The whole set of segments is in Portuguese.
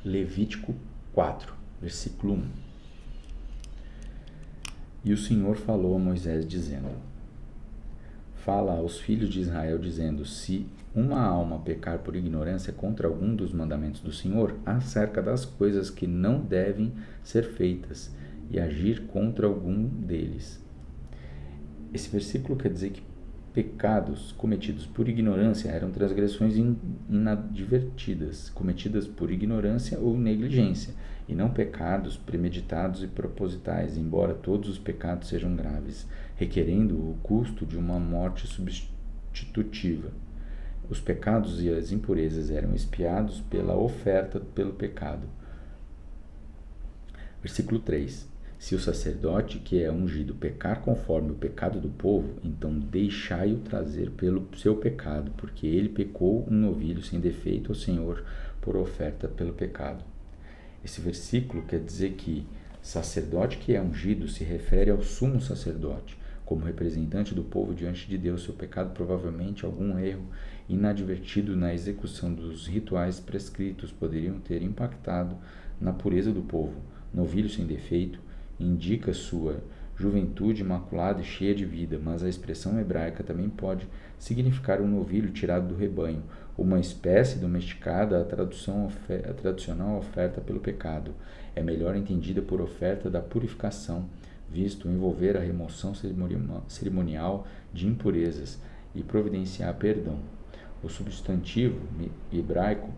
Levítico 4, versículo 1. E o Senhor falou a Moisés, dizendo: Fala aos filhos de Israel, dizendo: Se uma alma pecar por ignorância contra algum dos mandamentos do Senhor, acerca das coisas que não devem ser feitas, e agir contra algum deles. Esse versículo quer dizer que pecados cometidos por ignorância eram transgressões inadvertidas, cometidas por ignorância ou negligência, e não pecados premeditados e propositais, embora todos os pecados sejam graves, requerendo o custo de uma morte substitutiva. Os pecados e as impurezas eram expiados pela oferta pelo pecado. Versículo 3. Se o sacerdote que é ungido pecar conforme o pecado do povo, então deixai-o trazer pelo seu pecado, porque ele pecou um novilho sem defeito ao Senhor por oferta pelo pecado. Esse versículo quer dizer que sacerdote que é ungido se refere ao sumo sacerdote, como representante do povo diante de Deus. Seu pecado, provavelmente algum erro inadvertido na execução dos rituais prescritos, poderiam ter impactado na pureza do povo. Novilho sem defeito indica sua juventude imaculada e cheia de vida, mas a expressão hebraica também pode significar um novilho tirado do rebanho, uma espécie domesticada. A tradicional oferta pelo pecado é melhor entendida por oferta da purificação, visto envolver a remoção cerimonial de impurezas e providenciar perdão. O substantivo hebraico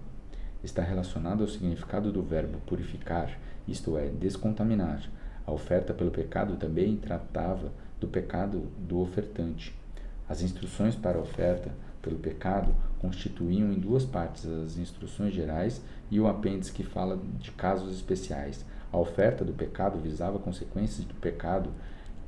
está relacionado ao significado do verbo purificar, isto é, descontaminar. A oferta pelo pecado também tratava do pecado do ofertante. As instruções para a oferta pelo pecado constituíam em duas partes: as instruções gerais e o apêndice que fala de casos especiais. A oferta do pecado visava consequências do pecado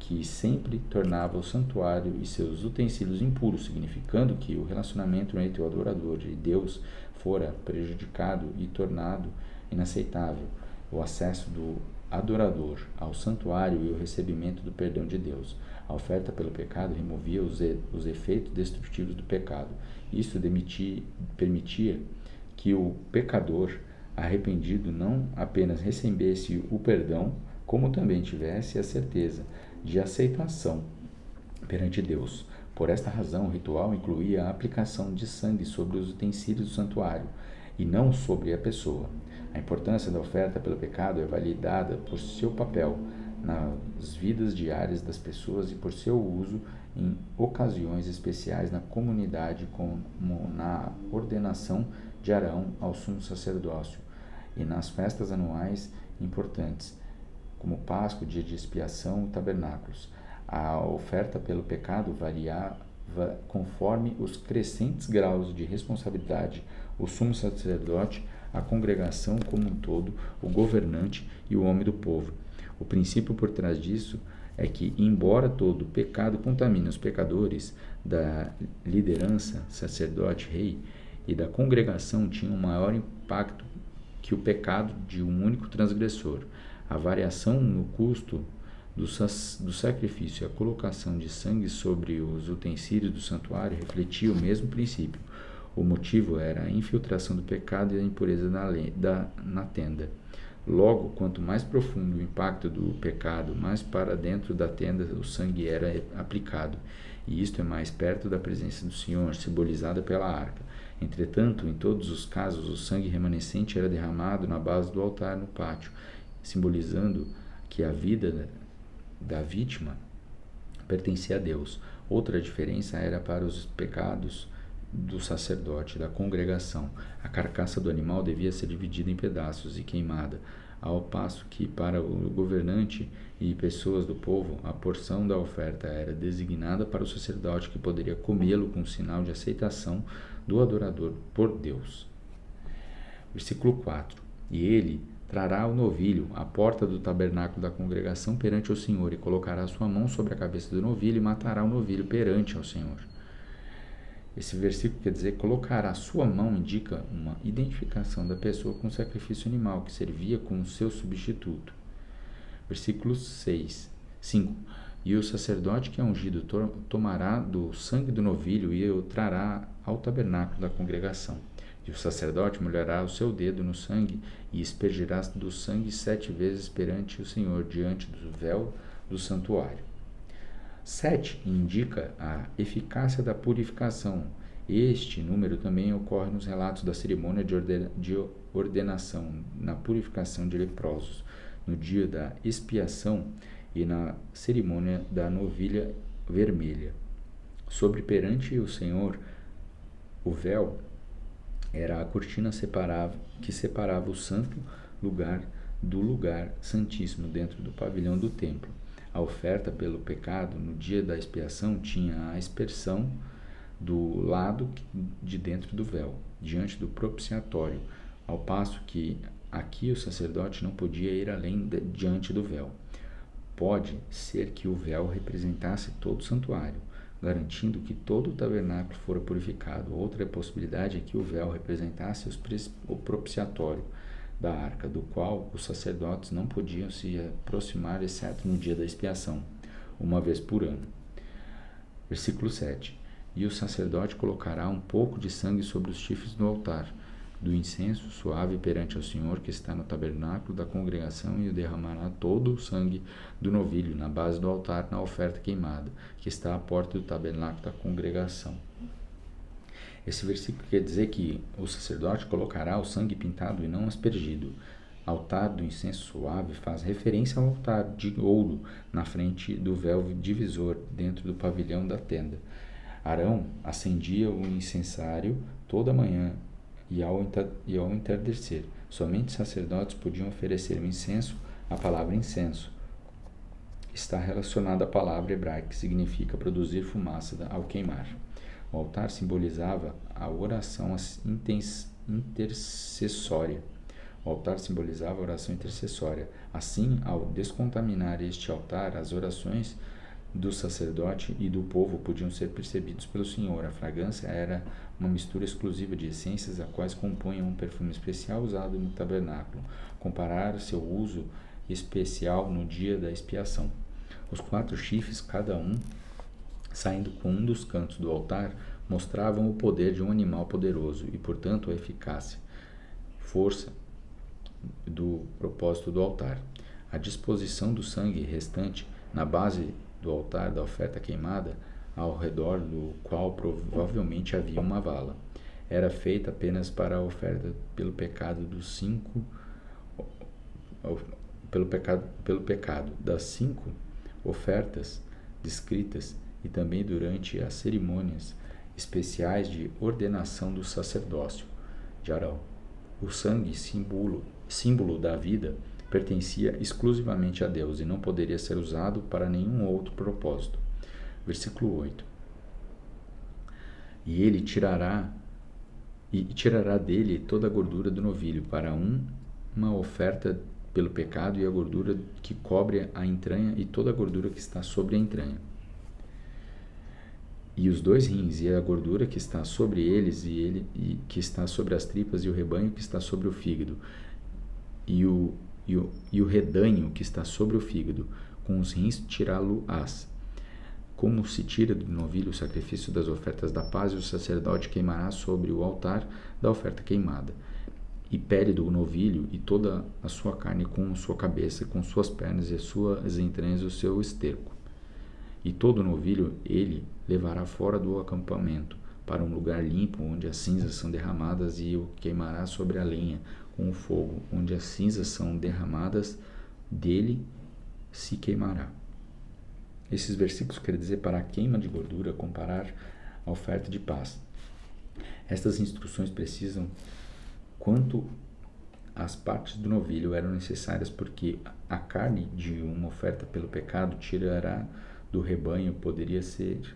que sempre tornava o santuário e seus utensílios impuros, significando que o relacionamento entre o adorador e Deus fora prejudicado e tornado inaceitável. O acesso do adorador ao santuário e o recebimento do perdão de Deus. A oferta pelo pecado removia os efeitos destrutivos do pecado. Isso permitia que o pecador arrependido não apenas recebesse o perdão, como também tivesse a certeza de aceitação perante Deus. Por esta razão, o ritual incluía a aplicação de sangue sobre os utensílios do santuário e não sobre a pessoa. A importância da oferta pelo pecado é validada por seu papel nas vidas diárias das pessoas e por seu uso em ocasiões especiais na comunidade, como na ordenação de Arão ao sumo sacerdócio e nas festas anuais importantes, como Páscoa, dia de expiação e tabernáculos. A oferta pelo pecado variava conforme os crescentes graus de responsabilidade. O sumo sacerdote, a congregação como um todo, o governante e o homem do povo. O princípio por trás disso é que, embora todo pecado contamine os pecadores, da liderança, sacerdote, rei e da congregação tinha um maior impacto que o pecado de um único transgressor. A variação no custo do sacrifício e a colocação de sangue sobre os utensílios do santuário refletia o mesmo princípio. O motivo era a infiltração do pecado e a impureza na tenda. Logo, quanto mais profundo o impacto do pecado, mais para dentro da tenda o sangue era aplicado, e isto é mais perto da presença do Senhor, simbolizada pela arca. Entretanto, em todos os casos, o sangue remanescente era derramado na base do altar no pátio, simbolizando que a vida da vítima pertencia a Deus. Outra diferença era para os pecados do sacerdote, da congregação. A carcaça do animal devia ser dividida em pedaços e queimada, ao passo que para o governante e pessoas do povo, a porção da oferta era designada para o sacerdote, que poderia comê-lo com sinal de aceitação do adorador por Deus. Versículo 4. E ele trará o novilho à porta do tabernáculo da congregação perante o Senhor, e colocará sua mão sobre a cabeça do novilho e matará o novilho perante ao Senhor. Esse versículo quer dizer, colocar a sua mão indica uma identificação da pessoa com o sacrifício animal, que servia como seu substituto. Versículo 5. E o sacerdote que é ungido tomará do sangue do novilho e o trará ao tabernáculo da congregação. E o sacerdote molhará o seu dedo no sangue e espergirá do sangue 7 vezes perante o Senhor, diante do véu do santuário. 7 indica a eficácia da purificação. Este número também ocorre nos relatos da cerimônia de ordenação, na purificação de leprosos, no dia da expiação e na cerimônia da novilha vermelha. Sobre perante o Senhor, o véu era a cortina que separava o santo lugar do lugar santíssimo dentro do pavilhão do templo. A oferta pelo pecado no dia da expiação tinha a aspersão do lado de dentro do véu, diante do propiciatório, ao passo que aqui o sacerdote não podia ir além diante do véu. Pode ser que o véu representasse todo o santuário, garantindo que todo o tabernáculo fora purificado. Outra possibilidade é que o véu representasse o propiciatório da arca, do qual os sacerdotes não podiam se aproximar, exceto no dia da expiação, uma vez por ano. Versículo 7. E o sacerdote colocará um pouco de sangue sobre os chifres do altar, do incenso suave perante ao Senhor que está no tabernáculo da congregação, e o derramará todo o sangue do novilho na base do altar na oferta queimada, que está à porta do tabernáculo da congregação. Esse versículo quer dizer que o sacerdote colocará o sangue pintado e não aspergido. Altar do incenso suave faz referência ao altar de ouro na frente do véu divisor dentro do pavilhão da tenda. Arão acendia o incensário toda manhã e ao entardecer. Somente os sacerdotes podiam oferecer o incenso. A palavra incenso está relacionada à palavra hebraica que significa produzir fumaça ao queimar. O altar simbolizava a oração intercessória. O altar simbolizava a oração intercessória. Assim, ao descontaminar este altar, as orações do sacerdote e do povo podiam ser percebidos pelo Senhor. A fragrância era uma mistura exclusiva de essências, a quais compunham um perfume especial usado no tabernáculo. Comparar seu uso especial no dia da expiação. Os 4 chifres, cada um saindo com um dos cantos do altar, mostravam o poder de um animal poderoso e, portanto, a eficácia, força do propósito do altar. A disposição do sangue restante na base do altar da oferta queimada, ao redor do qual provavelmente havia uma vala, era feita apenas para a oferta pelo pecado das 5 ofertas descritas, e também durante as cerimônias especiais de ordenação do sacerdócio de Arão. O sangue, símbolo da vida, pertencia exclusivamente a Deus e não poderia ser usado para nenhum outro propósito. Versículo 8. E ele tirará dele toda a gordura do novilho para uma oferta pelo pecado, e a gordura que cobre a entranha e toda a gordura que está sobre a entranha, e os 2 rins e a gordura que está sobre eles e que está sobre as tripas, e o rebanho que está sobre o fígado, e o redanho que está sobre o fígado, com os rins tirá-lo-ás. Como se tira do novilho o sacrifício das ofertas da paz, e o sacerdote queimará sobre o altar da oferta queimada, e pele do novilho, e toda a sua carne, com sua cabeça, com suas pernas e as suas entranhas, o seu esterco. E todo o novilho ele levará fora do acampamento, para um lugar limpo, onde as cinzas são derramadas, e o queimará sobre a lenha com o fogo, onde as cinzas são derramadas, dele se queimará. Esses versículos querem dizer para a queima de gordura, comparar a oferta de paz. Estas instruções precisam quanto as partes do novilho eram necessárias, porque a carne de uma oferta pelo pecado tirará do rebanho, poderia ser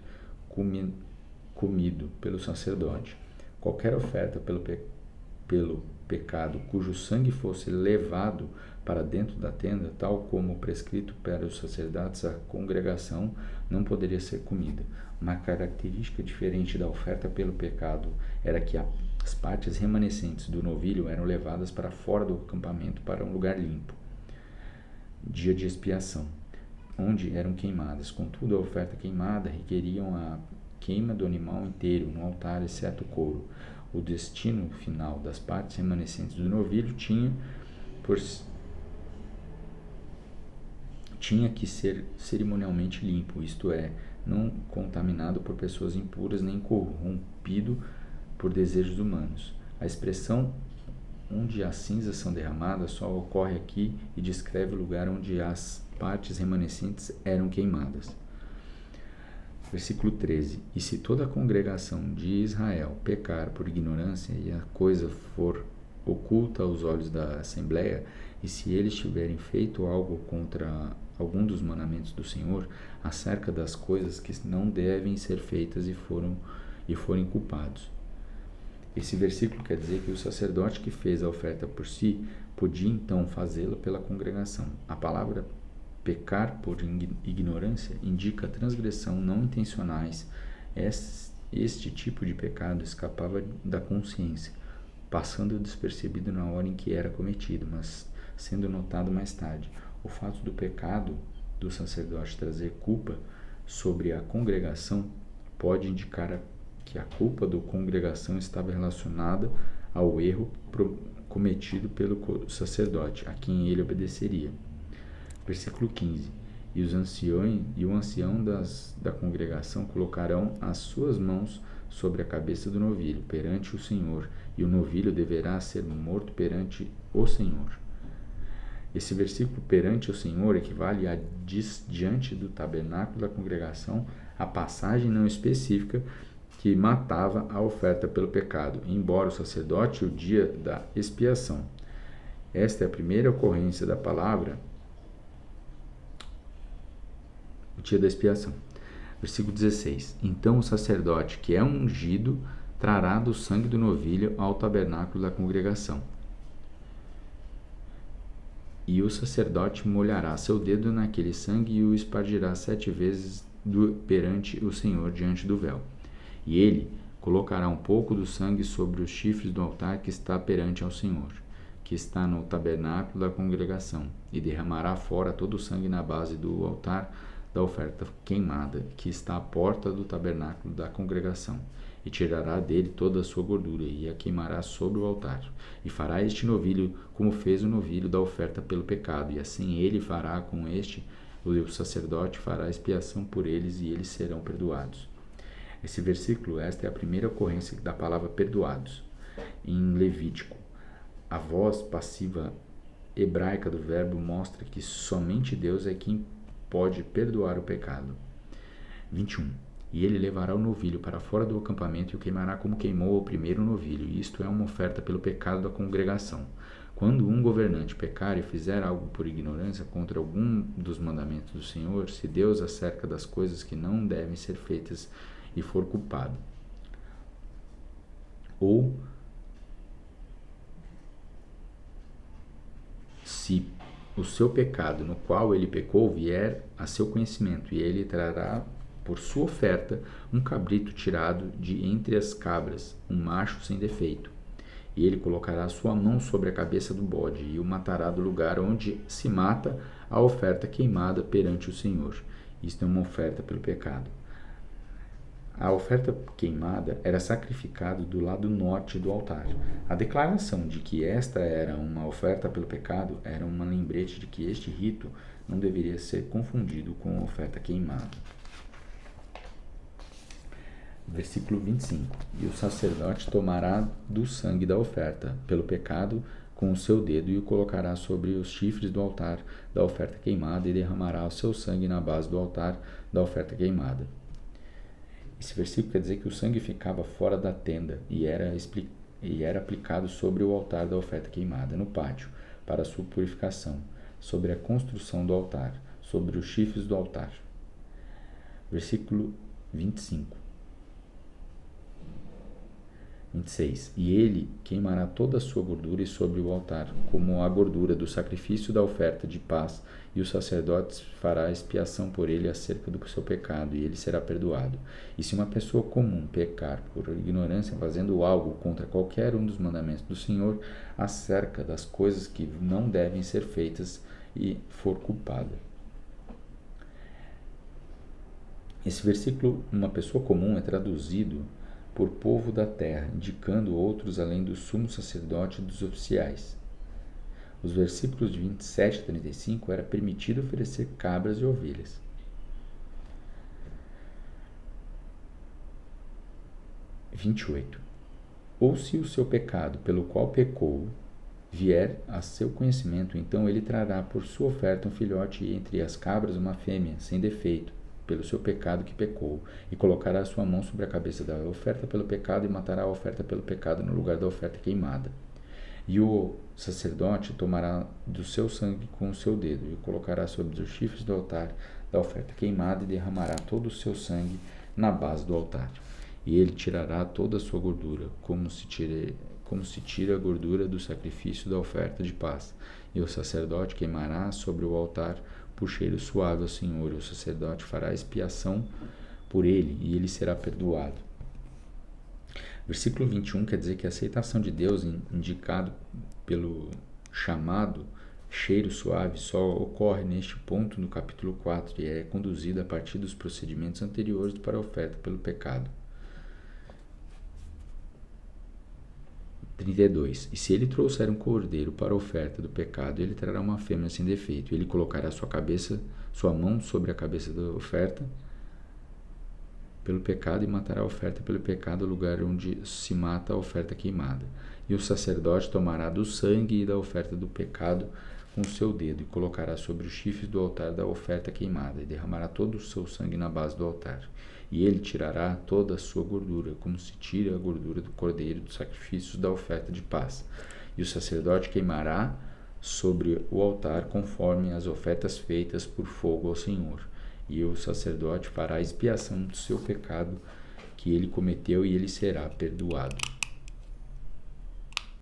comido pelo sacerdote. Qualquer oferta pelo pecado cujo sangue fosse levado para dentro da tenda, tal como prescrito para os sacerdotes, a congregação, não poderia ser comida. Uma característica diferente da oferta pelo pecado era que as partes remanescentes do novilho eram levadas para fora do acampamento, para um lugar limpo, dia de expiação, onde eram queimadas. Contudo, a oferta queimada requeriam a queima do animal inteiro no altar, exceto o couro. o destino final das partes remanescentes do novilho tinha que ser cerimonialmente limpo, isto é, não contaminado por pessoas impuras nem corrompido por desejos humanos. A expressão onde as cinzas são derramadas só ocorre aqui e descreve o lugar onde as partes remanescentes eram queimadas. Versículo 13. E se toda a congregação de Israel pecar por ignorância e a coisa for oculta aos olhos da Assembleia, e se eles tiverem feito algo contra algum dos mandamentos do Senhor, acerca das coisas que não devem ser feitas e forem culpados. Esse versículo quer dizer que o sacerdote que fez a oferta por si podia então fazê-la pela congregação. A palavra pecar por ignorância indica transgressão não intencionais. Este tipo de pecado escapava da consciência, passando despercebido na hora em que era cometido, mas sendo notado mais tarde. O fato do pecado do sacerdote trazer culpa sobre a congregação pode indicar que a culpa da congregação estava relacionada ao erro cometido pelo sacerdote, a quem ele obedeceria. Versículo 15. E o ancião da congregação colocarão as suas mãos sobre a cabeça do novilho perante o Senhor, e o novilho deverá ser morto perante o Senhor. Esse versículo perante o Senhor equivale a diante do tabernáculo da congregação, a passagem não específica que matava a oferta pelo pecado, embora o sacerdote o dia da expiação. Esta é a primeira ocorrência da palavra, o dia da expiação. Versículo 16. Então o sacerdote que é ungido trará do sangue do novilho ao tabernáculo da congregação. E o sacerdote molhará seu dedo naquele sangue e o espargirá 7 vezes perante o Senhor diante do véu. E ele colocará um pouco do sangue sobre os chifres do altar que está perante ao Senhor, que está no tabernáculo da congregação, e derramará fora todo o sangue na base do altar da oferta queimada, que está à porta do tabernáculo da congregação, e tirará dele toda a sua gordura, e a queimará sobre o altar. E fará este novilho como fez o novilho da oferta pelo pecado, e assim ele fará com este, o sacerdote fará expiação por eles, e eles serão perdoados. Esse versículo, esta é a primeira ocorrência da palavra perdoados. Em Levítico, a voz passiva hebraica do verbo mostra que somente Deus é quem pode perdoar o pecado. 21. E ele levará o novilho para fora do acampamento e o queimará como queimou o primeiro novilho, e isto é uma oferta pelo pecado da congregação. Quando um governante pecar e fizer algo por ignorância contra algum dos mandamentos do Senhor, se Deus acerca das coisas que não devem ser feitas e for culpado, ou se o seu pecado no qual ele pecou vier a seu conhecimento, e ele trará por sua oferta um cabrito tirado de entre as cabras, um macho sem defeito. E ele colocará sua mão sobre a cabeça do bode e o matará do lugar onde se mata a oferta queimada perante o Senhor. Isto é uma oferta pelo pecado. A oferta queimada era sacrificada do lado norte do altar. A declaração de que esta era uma oferta pelo pecado era um lembrete de que este rito não deveria ser confundido com a oferta queimada. Versículo 25. E o sacerdote tomará do sangue da oferta pelo pecado com o seu dedo e o colocará sobre os chifres do altar da oferta queimada e derramará o seu sangue na base do altar da oferta queimada. Esse versículo quer dizer que o sangue ficava fora da tenda e era aplicado sobre o altar da oferta queimada, no pátio, para sua purificação, sobre a construção do altar, sobre os chifres do altar. Versículo 25. 26. E ele queimará toda a sua gordura e sobre o altar, como a gordura do sacrifício da oferta de paz, e o sacerdote fará expiação por ele acerca do seu pecado, e ele será perdoado. E se uma pessoa comum pecar por ignorância, fazendo algo contra qualquer um dos mandamentos do Senhor, acerca das coisas que não devem ser feitas, e for culpada. Esse versículo, uma pessoa comum, é traduzido por povo da terra, indicando outros além do sumo sacerdote e dos oficiais. Os versículos de 27 a 35 era permitido oferecer cabras e ovelhas. 28. Ou se o seu pecado pelo qual pecou vier a seu conhecimento, então ele trará por sua oferta um filhote e entre as cabras uma fêmea, sem defeito, pelo seu pecado que pecou, e colocará a sua mão sobre a cabeça da oferta pelo pecado e matará a oferta pelo pecado no lugar da oferta queimada. E o sacerdote tomará do seu sangue com o seu dedo e o colocará sobre os chifres do altar da oferta queimada e derramará todo o seu sangue na base do altar. E ele tirará toda a sua gordura, como se tira a gordura do sacrifício da oferta de paz. E o sacerdote queimará sobre o altar por cheiro suave ao Senhor. E o sacerdote fará expiação por ele, e ele será perdoado. Versículo 21 quer dizer que a aceitação de Deus, indicado pelo chamado cheiro suave, só ocorre neste ponto no capítulo 4 e é conduzida a partir dos procedimentos anteriores para a oferta pelo pecado. 32. E se ele trouxer um cordeiro para a oferta do pecado, ele trará uma fêmea sem defeito. Ele colocará sua mão sobre a cabeça da oferta pelo pecado e matará a oferta pelo pecado, no lugar onde se mata a oferta queimada. E o sacerdote tomará do sangue e da oferta do pecado com o seu dedo e colocará sobre os chifres do altar da oferta queimada e derramará todo o seu sangue na base do altar. E ele tirará toda a sua gordura, como se tira a gordura do cordeiro dos sacrifícios da oferta de paz. E o sacerdote queimará sobre o altar conforme as ofertas feitas por fogo ao Senhor. E o sacerdote fará expiação do seu pecado que ele cometeu e ele será perdoado.